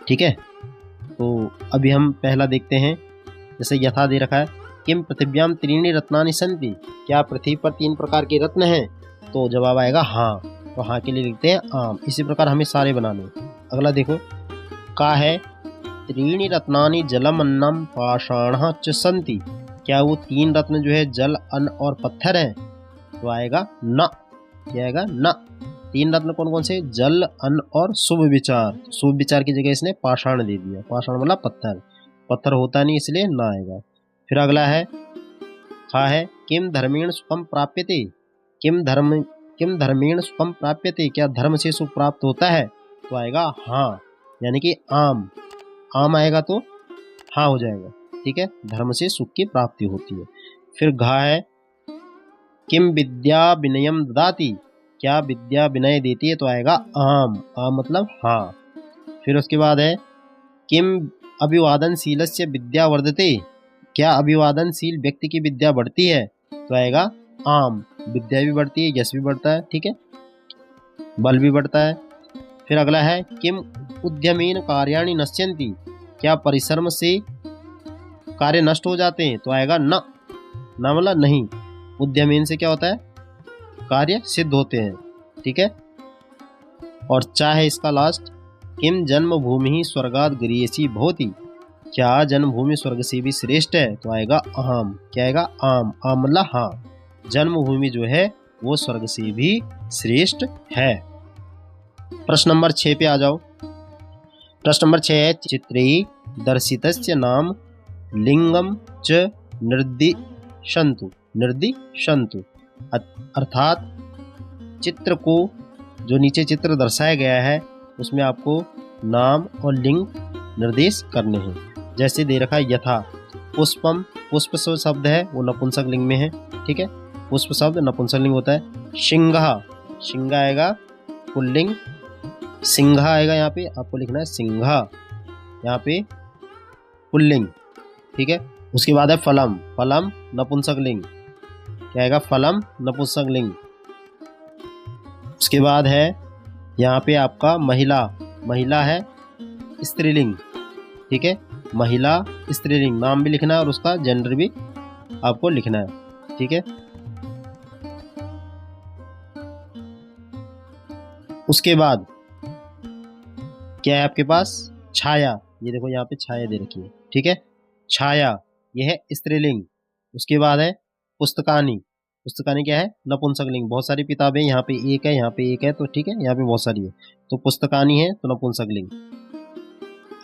ठीक है। तो अभी हम पहला देखते हैं, जैसे यथा दे रखा है, किम पृथिव्याम त्रीणि रत्नानि सन्ति, क्या पृथ्वी पर 3 प्रकार के रत्न हैं, तो जवाब आएगा हाँ, तो हाँ के लिए लिखते हैं आम। इसी प्रकार हमें सारे बनाने। अगला देखो, का है त्रीणि रत्नानि जलम अन्नम पाषाणः च सन्ति, क्या वो 3 रत्न जो है जल, अन्न और पत्थर हैं, तो आएगा न, क्या आएगा न। 3 रत्न कौन कौन से, जल, अन्न और शुभ विचार। शुभ विचार की जगह इसने पाषाण दे दिया, पाषाण मतलब पत्थर, पत्थर होता नहीं इसलिए ना आएगा। फिर अगला है, खा है किम धर्मेण सुखम प्राप्यते, किम धर्मेण सुखम प्राप्यते, क्या धर्म से सुख प्राप्त होता है, तो आएगा हाँ, यानी कि आम, आम आएगा तो हाँ हो जाएगा, ठीक है, धर्म से सुख की प्राप्ति होती है। फिर घा है, किम विद्या विनयम ददाति, क्या विद्या विनय देती है, तो आएगा आम, आम मतलब हाँ। फिर उसके बाद है, किम अभिवादनशीलस्य विद्या वर्धते, क्या अभिवादनशील व्यक्ति की विद्या बढ़ती है, तो आएगा आम, विद्या भी बढ़ती है, यश भी बढ़ता है, ठीक है, बल भी बढ़ता है। फिर अगला है, किम उद्यमेन कार्याणि नश्यन्ति, क्या परिश्रम से कार्य नष्ट हो जाते हैं, तो आएगा न, न मतलब नहीं, उद्यमेन से क्या होता है, कार्य सिद्ध होते हैं, ठीक है। और चाहे इसका लास्ट, किम जन्मभूमि स्वर्गाद गरीयसी भवति, क्या जन्मभूमि स्वर्ग से भी श्रेष्ठ है, तो आएगा आम, क्या आएगा आम, आम मतलब हाँ, जन्मभूमि जो है वो स्वर्ग से भी श्रेष्ठ है। प्रश्न नंबर 6 पे आ जाओ। प्रश्न नंबर 6 है, चित्रे दर्शितस्य नाम लिंगम च निर्दिशन्तु, निर्दिशन्तु, अर्थात चित्र को, जो नीचे चित्र दर्शाया गया है उसमें आपको नाम और लिंग निर्देश करने हैं। जैसे दे रखा है, यथा पुष्पम, पुष्प शब्द है वो नपुंसक लिंग में है, ठीक है, पुष्प शब्द नपुंसक लिंग होता है। सिंहा, सिंहा आएगा पुल्लिंग, सिंहा आएगा, यहाँ पे आपको लिखना है सिंहा, यहाँ पे पुल्लिंग, ठीक है। उसके बाद है फलम, फलम नपुंसक लिंग, क्या आएगा फलम नपुंसक लिंग। उसके बाद है यहाँ पे आपका महिला, महिला है स्त्रीलिंग, ठीक है, महिला स्त्रीलिंग, नाम भी लिखना है और उसका जेंडर भी आपको लिखना है, ठीक है। उसके बाद क्या है आपके पास, छाया, ये देखो यहाँ पे छाया दे रखी है, ठीक है, छाया ये है स्त्रीलिंग। उसके बाद है पुस्तकानी, पुस्तकानी क्या है नपुंसक लिंग, बहुत सारी किताबें, यहाँ पे एक है, यहाँ पे एक है, तो ठीक है, यहाँ पे बहुत सारी है, तो पुस्तकानी है तो नपुंसक लिंग।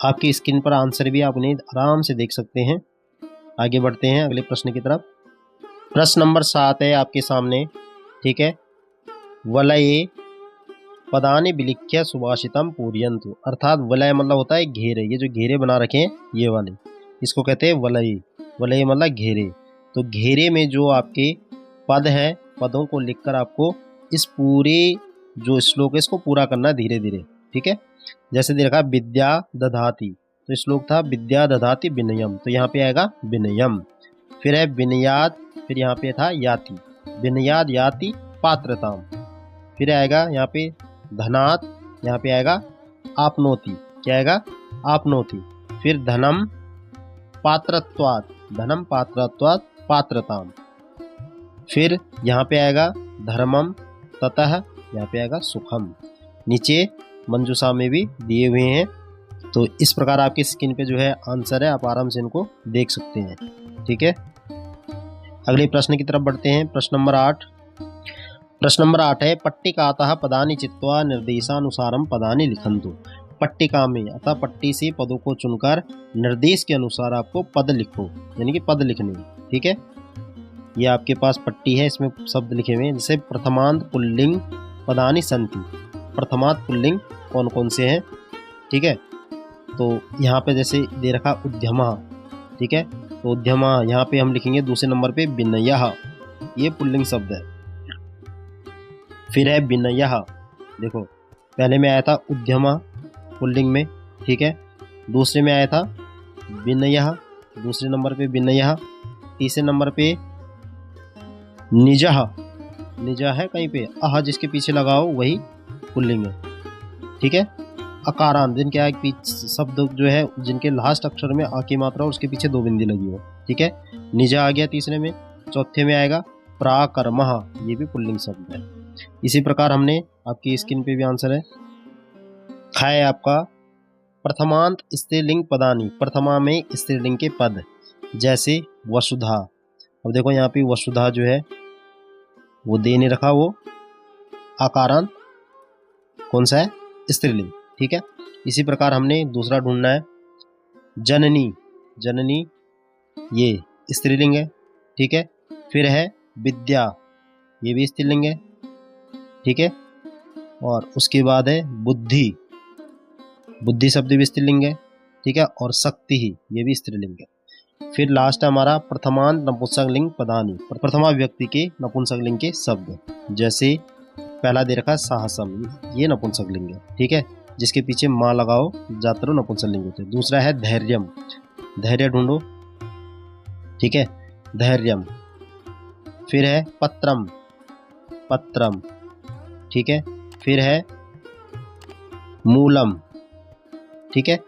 आपकी स्क्रीन पर आंसर भी आप उन्हें आराम से देख सकते हैं। आगे बढ़ते हैं अगले प्रश्न की तरफ। प्रश्न नंबर 7 है आपके सामने, ठीक है। वलये पदानि विलिख्य सुभाषितम पूरयन्तु, अर्थात वलय मतलब होता है घेरे, ये जो घेरे बना रखे हैं ये वाले, इसको कहते हैं वलय। वलय मतलब घेरे। तो घेरे में जो आपके पद हैं, पदों को लिखकर आपको इस पूरे जो श्लोक है इसको पूरा करना धीरे धीरे, ठीक है। जैसे दे रखा विद्या दधाति, तो श्लोक था विद्या दधाति विनयम, तो यहाँ पे आएगा विनयम। फिर है विनयाद, फिर यहाँ पे था याति, विनयाद याति पात्रताम। फिर आएगा यहाँ पे धनात, यहाँ पे आएगा आपनोति, क्या आएगा आपनोति। फिर धनम पात्रत्वात्, धनम पात्रत्वात् पात्रताम। फिर यहाँ पे आएगा धर्मम, ततः यहाँ पे आएगा सुखम। नीचे मंजूषा में भी दिए हुए हैं। तो इस प्रकार आपकी स्क्रीन पे जो है आंसर है, आप आराम से इनको देख सकते हैं, ठीक है। अगले प्रश्न की तरफ बढ़ते हैं। प्रश्न नंबर 8। प्रश्न नंबर 8 है पट्टिकातः पदानि चित्वा निर्देशानुसारम पदानि लिखन्तु। पट्टिका में अतः पट्टी से पदों को चुनकर निर्देश के अनुसार आपको पद लिखो, यानी कि पद लिखने, ठीक है। ये आपके पास पट्टी है, इसमें शब्द लिखे हुए हैं। जैसे प्रथमांत पुल्लिंग पदानि सन्ति, प्रथमांत पुल्लिंग कौन कौन से हैं, ठीक है। तो यहाँ पे जैसे दे रखा उद्यमा, ठीक है। तो उद्यमा यहाँ पे हम लिखेंगे दूसरे नंबर पे विनयः, ये पुल्लिंग शब्द है। फिर है विनयः, देखो पहले में आया था उद्यमा पुल्लिंग में, ठीक है। दूसरे में आया था विनयः, दूसरे नंबर पे विनयः। तीसरे नंबर पे निजः, निजः है कहीं पे, अह जिसके पीछे लगाओ वही पुल्लिंग है, ठीक है। अकारांत, जिनके आगे शब्द जो है जिनके लास्ट अक्षर में आ की मात्रा और उसके पीछे 2 बिंदी लगी हो, ठीक है। निजा आ गया तीसरे में। चौथे में आएगा प्राकर्मः, ये भी पुल्लिंग शब्द है। इसी प्रकार हमने आपकी स्क्रीन पे भी आंसर है। खा है आपका प्रथमांत स्त्रीलिंग पदानी, प्रथमा में स्त्रीलिंग के पद, जैसे वसुधा। अब देखो यहाँ पे वसुधा जो है वो दे नहीं रखा, वो आकारांत कौन सा है, स्त्रीलिंग, ठीक है। इसी प्रकार हमने दूसरा ढूंढना है जननी, जननी ये स्त्रीलिंग है, ठीक है। फिर है विद्या, ये भी स्त्रीलिंग है, ठीक है। और उसके बाद है बुद्धि, बुद्धि शब्द भी स्त्रीलिंग है, ठीक है। और शक्ति ही, ये भी स्त्रीलिंग है। फिर लास्ट है हमारा प्रथमांत नपुंसकलिंग पदानी, प्रथमा व्यक्ति के नपुंसकलिंग के शब्द, जैसे पहला दे रखा साहसम, ये नपुंसकलिंग है, ठीक है। जिसके पीछे माँ लगाओ ज्यादातर नपुंसकलिंग होते हैं। दूसरा है धैर्यम, धैर्य ढूंढो, ठीक है, धैर्यम। फिर है पत्रम, पत्रम, ठीक है। फिर है मूलम, ठीक है।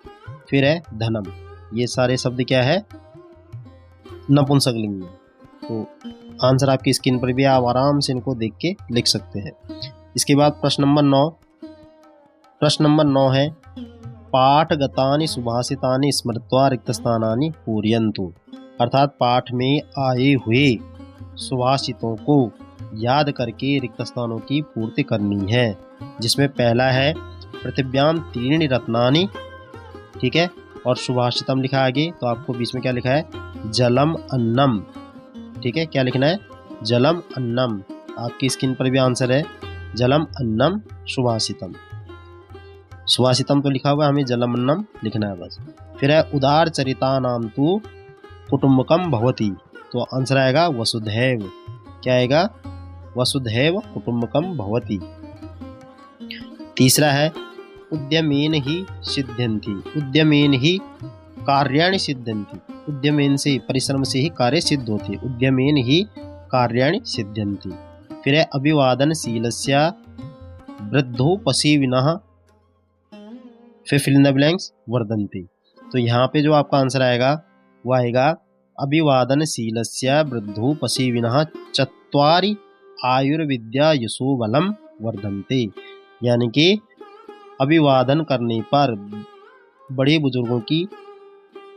फिर है धनम, ये सारे शब्द क्या है, नपुंसकलिंग में। तो आंसर आपकी स्क्रीन पर भी आप आराम से इनको देख के लिख सकते हैं। इसके बाद प्रश्न नंबर 9। प्रश्न नंबर 9 है पाठगतानि सुभाषितानि स्मृत्वा रिक्तस्थानानि पूरयन्तु, अर्थात पाठ में आए हुए सुभाषितों को याद करके रिक्त स्थानों की पूर्ति करनी है। जिसमें पहला है पृथिव्याम त्रीणि रत्नानि, ठीक है। और सुभाषितम लिखा है आगे, तो आपको बीच में क्या लिखा है, जलम अन्नम, ठीक है। क्या लिखना है, जलम अन्नम। आपकी स्क्रीन पर भी आंसर है जलम अन्नम सुभाषितम। सुभाषितम तो लिखा हुआ है, हमें जलम अन्नम लिखना है बस। फिर है उदार चरिता नाम तु कुटुम्बकम भवति, तो आंसर आएगा वसुधैव। क्या आएगा, वसुधैव कुटुम्बकम भवति। तीसरा है उद्यमेन ही सिद्ध्यन्ति, उद्यमेन ही कार्याणि सिद्ध्यन्ति, उद्यमेन से परिश्रम से ही कार्य सिद्ध होते, उद्यमेन ही कार्याणि सिद्ध्यन्ति। फिर है अभिवादनशीलस्य वृद्धोपसीविनः फिल इन द ब्लैंक्स वर्धन्ति, तो यहाँ पे जो आपका आंसर आएगा वो आएगा अभिवादनशीलस्य वृद्धोपसीविनः चत्वारि आयुर्विद्या यशोबलम वर्धन्ते, यानी कि अभिवादन करने पर, बड़े बुजुर्गों की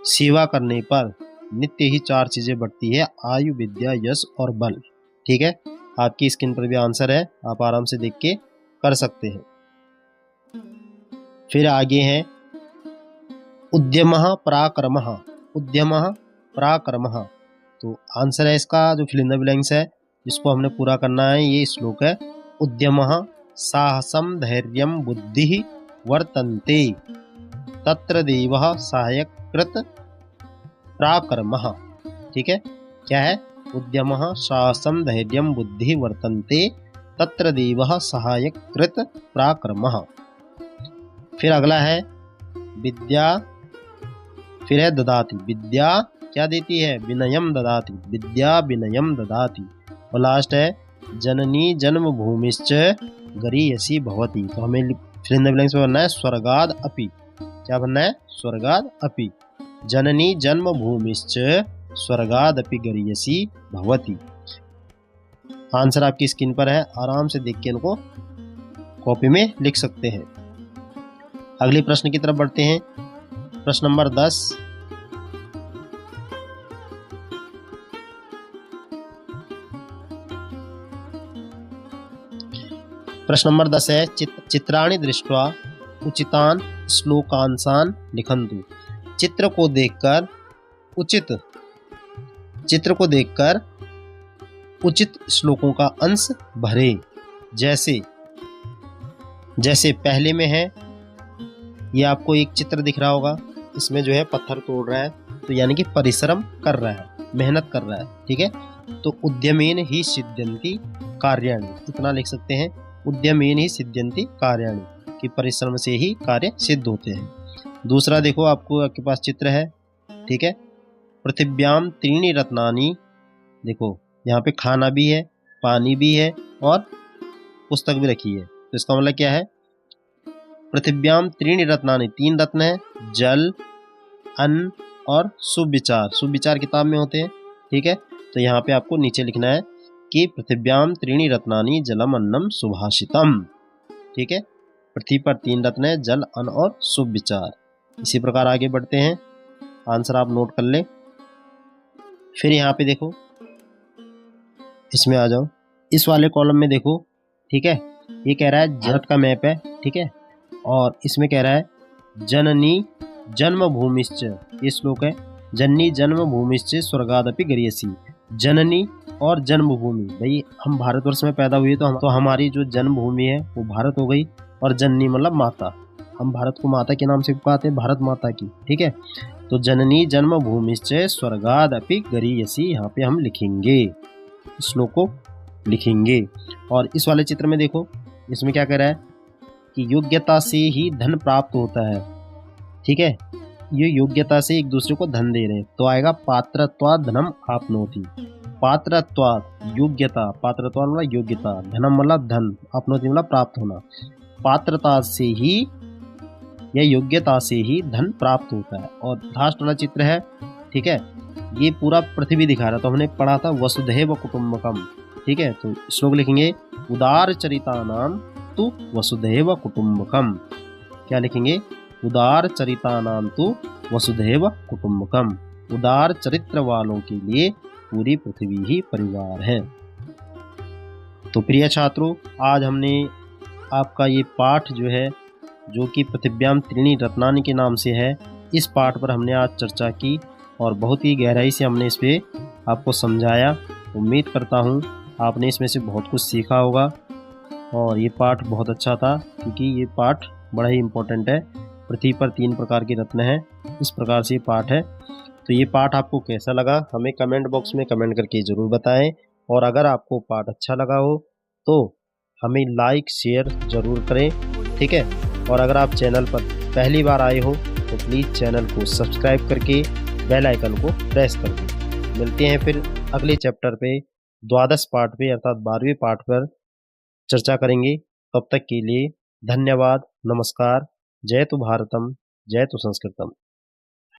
सेवा करने पर नित्य ही 4 चीजें बढ़ती है, आयु, विद्या, यश और बल, ठीक है। आपकी स्क्रीन पर भी आंसर है, आप आराम से देख के कर सकते हैं। फिर आगे हैं उद्यमः पराक्रमः, उद्यमः पराक्रमः। तो आंसर है इसका जो फिल इन द ब्लैंक्स है, इसको हमने पूरा करना है। ये श्लोक है, उद्यमः साहसम धैर्यम बुद्धिः वर्तन्ते तत्र देवः सहायकृत पराक्रमः। ठीक है, क्या है? उद्यमः साहसम धैर्यम बुद्धि वर्तन्ते तत्र देवः सहायकृत पराक्रमः। फिर अगला है विद्या, फिर है ददाति। विद्या क्या देती है? विनयम ददाति, विद्या विनयम ददाति। और लास्ट है जननी जन्मभूमिश्च गरीयसी भवति। तो हमें फिल इन द ब्लैंक्स में बनना है स्वर्गाद अपि। क्या बनना है? स्वर्गाद अपि। जननी जन्मभूमिश्च स्वर्गादपि गरीयसी भवति। आंसर आपकी स्क्रीन पर है, आराम से देख के इनको कॉपी में लिख सकते हैं। अगले प्रश्न की तरफ बढ़ते हैं। प्रश्न नंबर 10। प्रश्न नंबर 10 है, चित्राणि दृष्ट्वा उचितान श्लोकांशान लिखन्तु। चित्र को देखकर उचित श्लोकों का अंश भरे। जैसे पहले में है, ये आपको एक चित्र दिख रहा होगा, इसमें जो है पत्थर तोड़ रहा है, तो यानी कि परिश्रम कर रहा है, मेहनत कर रहा है। ठीक है, तो उद्यमेन ही सिद्ध्यन्ति कार्याणि, इतना लिख सकते हैं, उद्यमेन ही सिद्ध्यन्ति कार्याणि, कि परिश्रम से ही कार्य सिद्ध होते हैं। दूसरा देखो, आपके पास चित्र है। ठीक है, पृथिव्याम त्रीणि रत्नानि, देखो यहाँ पे खाना भी है, पानी भी है और पुस्तक भी रखी है। तो इसका मतलब क्या है? पृथिव्याम त्रीणि रत्नानि, 3 रत्न है, जल, अन्न और सुविचार। सुविचार किताब में होते हैं। ठीक है, तो यहाँ पे आपको नीचे लिखना है कि पृथिव्याम त्रीणि रत्नानि जलम अन्नम सुभाषितम। ठीक है, पृथ्वी पर 3 रत्न है, जल, अन्न और सुविचार। इसी प्रकार आगे बढ़ते हैं, आंसर आप नोट कर लें। फिर यहाँ पे देखो, इसमें आ जाओ, इस वाले कॉलम में देखो। ठीक है, ये कह रहा है भारत का मैप है। ठीक है, और इसमें कह रहा है जननी जन्मभूमिश्च, ये श्लोक है, जननी जन्मभूमिश्च स्वर्गादपि गरीयसी। जननी और जन्मभूमि, भाई हम भारतवर्ष में पैदा हुए तो हमारी जो जन्मभूमि है वो भारत हो गई, और जननी मतलब माता, हम भारत को माता के नाम से पुकारते हैं, भारत माता की। ठीक है, तो जननी जन्मभूमिश्च स्वर्गादपि गरीयसी, यहाँ पे हम लिखेंगे, श्लोक को लिखेंगे। और इस वाले चित्र में देखो, इसमें क्या कह रहा है कि योग्यता से ही धन प्राप्त होता है। ठीक है, ये योग्यता से एक दूसरे को धन दे रहे हैं, तो आएगा पात्रत्वात् धनम आपनोति। पात्रत्वात् योग्यता, पात्रत्वात् मतलब योग्यता, धनम मतलब धन, आपनोति मतलब प्राप्त होना। पात्रता से ही या योग्यता से ही धन प्राप्त होता है। और लास्ट वाला चित्र है। ठीक है, ये पूरा पृथ्वी दिखा रहा, तो हमने पढ़ा था वसुधैव कुटुम्बकम। ठीक है, तो श्लोक लिखेंगे उदार चरितानाम तु वसुधैव कुटुम्बकम। क्या लिखेंगे? उदार चरितानाम तु वसुधैव कुटुम्बकम। उदार चरित्र वालों के लिए पूरी पृथ्वी ही परिवार है। तो प्रिय छात्रों, आज हमने आपका ये पाठ जो है, जो कि पृथिव्याम त्रीणि रत्नानि के नाम से है, इस पाठ पर हमने आज चर्चा की और बहुत ही गहराई से हमने इस पर आपको समझाया। उम्मीद करता हूँ आपने इसमें से बहुत कुछ सीखा होगा और ये पाठ बहुत अच्छा था, क्योंकि ये पाठ बड़ा ही इम्पोर्टेंट है। पृथ्वी पर 3 प्रकार के रत्न हैं, इस प्रकार से ये पाठ है। तो ये पाठ आपको कैसा लगा हमें कमेंट बॉक्स में कमेंट करके ज़रूर बताएं। और अगर आपको पाठ अच्छा लगा हो तो हमें लाइक शेयर ज़रूर करें। ठीक है, और अगर आप चैनल पर पहली बार आए हो तो प्लीज़ चैनल को सब्सक्राइब करके बेल आइकन को प्रेस कर दें। मिलते हैं फिर अगले चैप्टर पे, द्वादश पाठ पे अर्थात 12वें पाठ पर चर्चा करेंगे। तब तक के लिए धन्यवाद, नमस्कार। जय तु भारतम, जय तु संस्कृतम।